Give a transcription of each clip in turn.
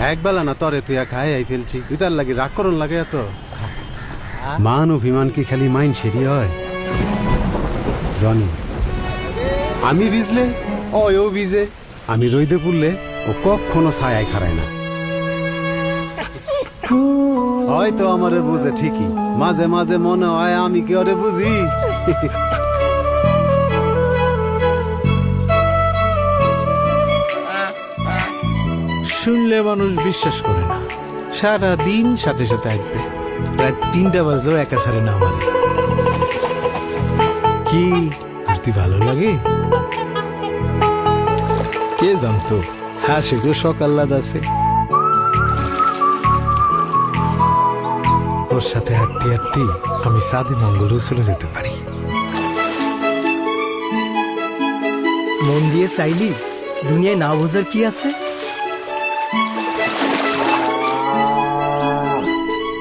একবেলা না তরে তুই খাই আই ফেলছি তুই তার লাগে রাগ করন লাগে এত মান অভিমান কি খালি মাইন্ড সেরি হয় জানি আমি ভিজলে ও ভিজে আমি রইদে পড়লে ও কখনো ছায়ায় খারায় না হয়তো আমারে বুঝে ঠিকই মাঝে মাঝে মনে হয় আমি কি ওরে বুঝি শুনলে মানুষ বিশ্বাস করে না সারা দিন সাথে সাথে আসবে প্রায় 3টা বাজলেও একা সারে না মানে কি ঘুরতে ভালো লাগে কে জানতো হাসে গো সকাল লাদ আছে ওর সাথে হাঁটতে হাঁটতে আমি সাদে মঙ্গলেও চলে যেতে পারি মন দিয়ে চাইলি দুনিয়ায় না বোঝার কি আছে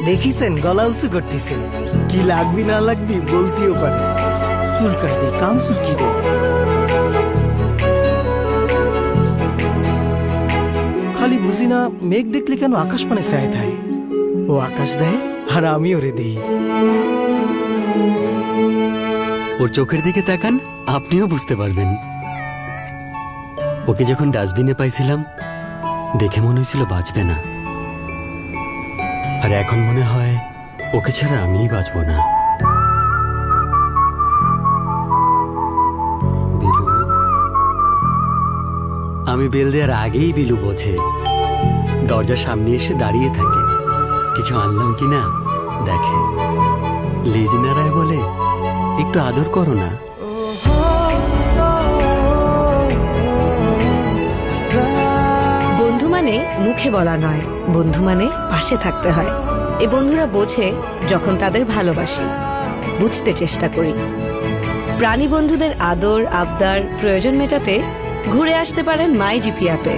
দেখিছেন গলা উঁচু করতেছেন কি লাগবি না লাগবি বলতেও পারে চুলকাই দে কান চুলকি দে খালি বুঝি না মেঘ দেখলে কেন আকাশ পানে চায় থাকে ও আকাশ দেয় আর আমি ওরে দিই ওর চোখের দিকে তাকান আপনিও বুঝতে পারবেন ওকে যখন ডাস্টবিনে পাইছিলাম দেখে মনে হয়েছিল বাঁচবে না আর এখন মনে হয় ওকে ছাড়া আমিই বাঁচব না বিলু আমি বেল দেওয়ার আগেই বিলু বোঝে দরজার সামনে এসে দাঁড়িয়ে থাকে কিছু আনলাম কিনা দেখে লেজ নাড়ায় বলে একটু আদর করো না বন্ধু মানে মুখে বলা নয় বন্ধু মানে পাশে থাকতে হয় এই বন্ধুরা বোঝে যখন তাদের ভালোবাসি বুঝতে চেষ্টা করি প্রাণী বন্ধুদের আদর আবদার প্রয়োজন মেটাতে ঘুরে আসতে পারেন মাই জিপি অ্যাপে।